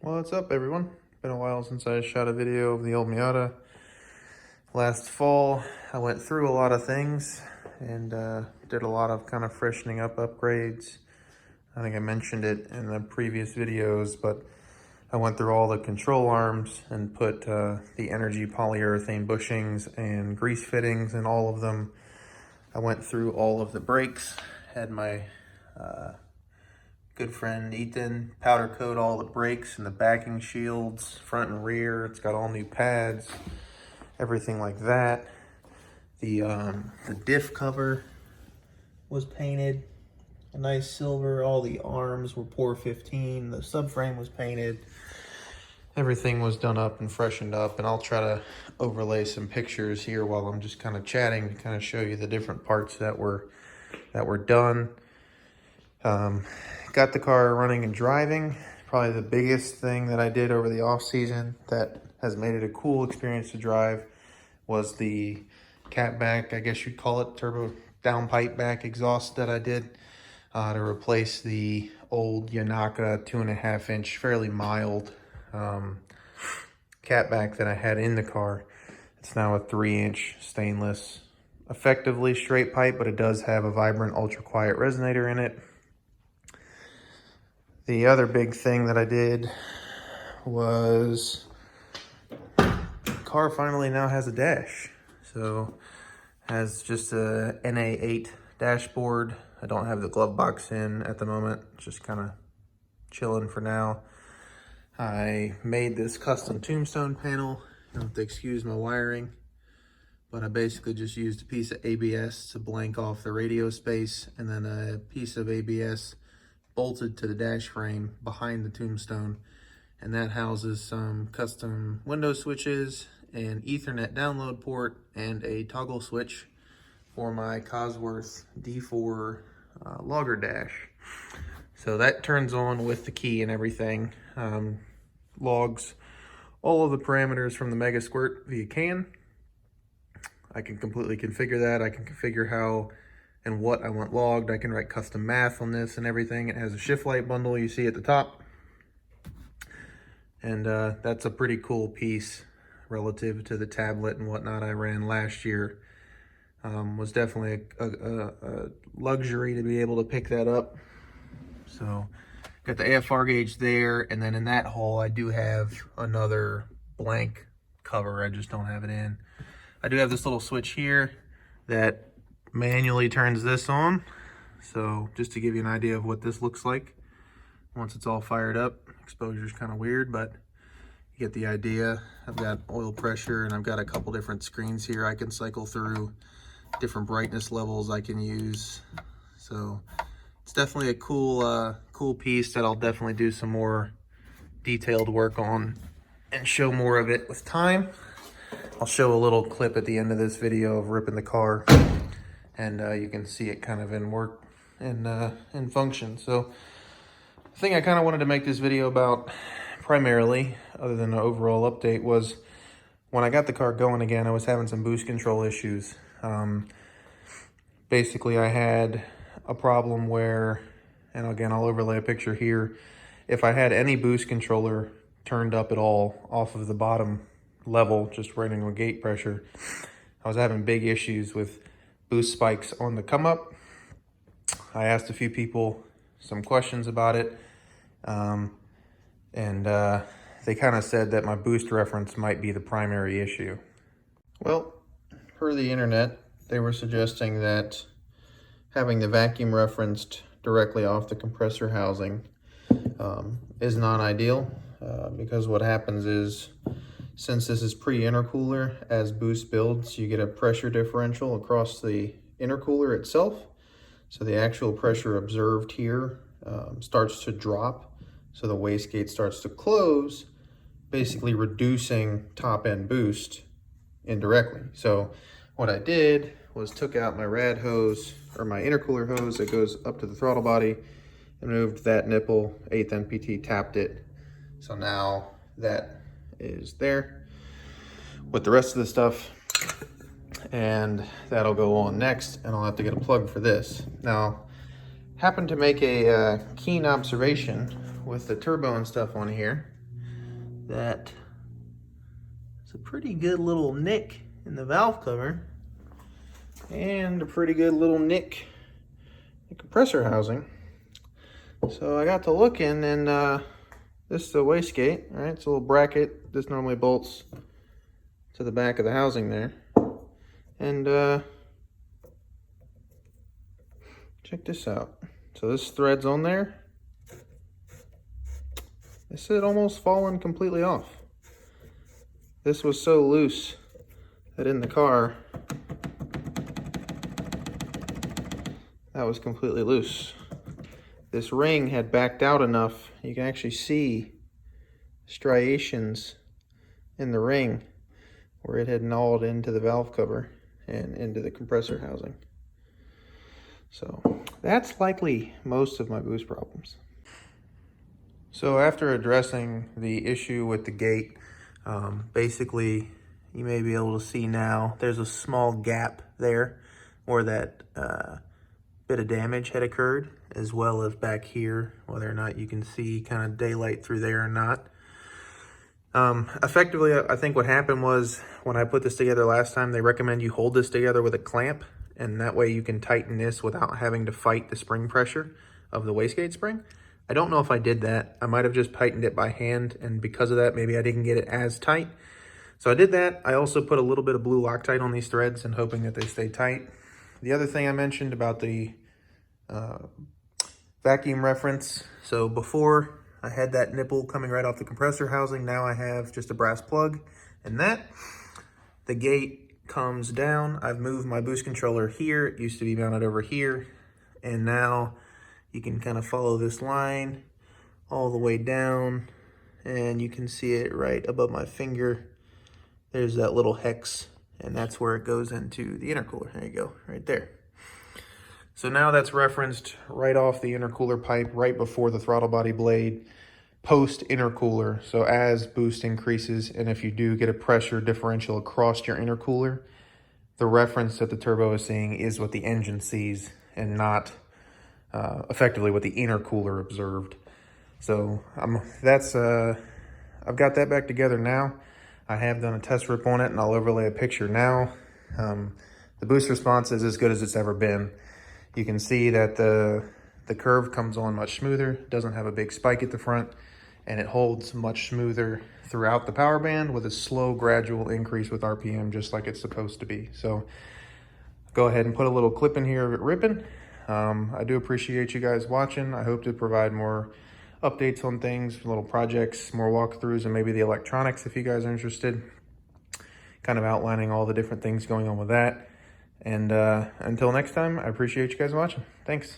What's up, everyone? Been a while since I shot a video of the old Miata. Last fall, I went through a lot of things and did a lot of kind of freshening up upgrades. I think I mentioned it in the previous videos, but I went through all the control arms and put the energy polyurethane bushings and grease fittings in all of them. I went through all of the brakes, had my good friend Ethan powder coat all the brakes and the backing shields, front and rear. It's got all new pads, everything like that. The diff cover was painted a nice silver. All the arms were pour 15. The subframe was painted. Everything was done up and freshened up, and I'll try to overlay some pictures here while I'm just kind of chatting to kind of show you the different parts that were done. Got the car running and driving. Probably the biggest thing that I did over the off season that has made it a cool experience to drive was the catback, I guess you'd call it, turbo downpipe back exhaust that I did to replace the old Yanaka 2.5 inch, fairly mild catback that I had in the car. It's now a 3-inch stainless, effectively straight pipe, but it does have a vibrant ultra quiet resonator in it. The other big thing that I did was the car finally now has a dash. So has just a NA8 dashboard. I don't have the glove box in at the moment, just kind of chilling for now. I made this custom tombstone panel. You don't have to excuse my wiring, but I basically just used a piece of ABS to blank off the radio space, and then a piece of ABS bolted to the dash frame behind the tombstone, and that houses some custom window switches, an Ethernet download port, and a toggle switch for my Cosworth D4 logger dash. So that turns on with the key and everything. Logs all of the parameters from the Mega Squirt via CAN. I can completely configure that. I can configure how and what I want logged. I can write custom math on this and everything. It has a shift light bundle you see at the top. And that's a pretty cool piece relative to the tablet and whatnot I ran last year. Was definitely a luxury to be able to pick that up. So got the AFR gauge there, and then in that hole I do have another blank cover. I just don't have it in. I do have this little switch here that manually turns this on. So just to give you an idea of what this looks like once it's all fired up. Exposure is kind of weird, but you get the idea. I've got oil pressure, and I've got a couple different screens here I can cycle through, different brightness levels I can use. So it's definitely a cool piece that I'll definitely do some more detailed work on and show more of it with time. I'll show a little clip at the end of this video of ripping the car, and you can see it kind of in work and in function. So the thing I kind of wanted to make this video about primarily, other than the overall update, was when I got the car going again, I was having some boost control issues. Basically, I had a problem where, and again, I'll overlay a picture here, if I had any boost controller turned up at all off of the bottom level, just running with gate pressure, I was having big issues with boost spikes on the come up. I asked a few people some questions about it, and they kind of said that my boost reference might be the primary issue. Well, per the internet, they were suggesting that having the vacuum referenced directly off the compressor housing is not ideal, because what happens is, since this is pre-intercooler, as boost builds, you get a pressure differential across the intercooler itself. So the actual pressure observed here starts to drop. So the wastegate starts to close, basically reducing top end boost indirectly. So what I did was took out my rad hose, or my intercooler hose that goes up to the throttle body, and moved that nipple, 8th NPT, tapped it. So now that is there with the rest of the stuff, and that'll go on next, and I'll have to get a plug for this. Now, happened to make a keen observation with the turbo and stuff on here. that it's a pretty good little nick in the valve cover and a pretty good little nick in the compressor housing. So I got to looking, and this is the wastegate, right? It's a little bracket. This normally bolts to the back of the housing there. And check this out. So this thread's on there. This had almost fallen completely off. This was so loose that in the car, that was completely loose. This ring had backed out enough, you can actually see striations in the ring where it had gnawed into the valve cover and into the compressor housing. So that's likely most of my boost problems. So after addressing the issue with the gate, basically you may be able to see now there's a small gap there where that bit of damage had occurred, as well as back here, whether or not you can see kind of daylight through there or not. Effectively, I think what happened was when I put this together last time, they recommend you hold this together with a clamp, and that way you can tighten this without having to fight the spring pressure of the wastegate spring. I don't know if I did that. I might have just tightened it by hand, and because of that, maybe I didn't get it as tight. So I did that. I also put a little bit of blue Loctite on these threads and hoping that they stay tight. The other thing I mentioned about the vacuum reference. So before I had that nipple coming right off the compressor housing. Now I have just a brass plug and that. The gate comes down. I've moved my boost controller here. It used to be mounted over here. And now you can kind of follow this line all the way down, and you can see it right above my finger. There's that little hex, and that's where it goes into the intercooler. There you go, right there. So now that's referenced right off the intercooler pipe, right before the throttle body blade, post intercooler. So as boost increases, and if you do get a pressure differential across your intercooler, the reference that the turbo is seeing is what the engine sees, and not effectively what the intercooler observed. So I've got that back together now. I have done a test rip on it, and I'll overlay a picture now. The boost response is as good as it's ever been. You can see that the curve comes on much smoother, doesn't have a big spike at the front, and it holds much smoother throughout the power band with a slow gradual increase with RPM, just like it's supposed to be. So go ahead and put a little clip in here of it ripping. I do appreciate you guys watching. I hope to provide more updates on things, little projects, more walkthroughs, and maybe the electronics if you guys are interested. Kind of outlining all the different things going on with that. And until next time, I appreciate you guys watching. Thanks.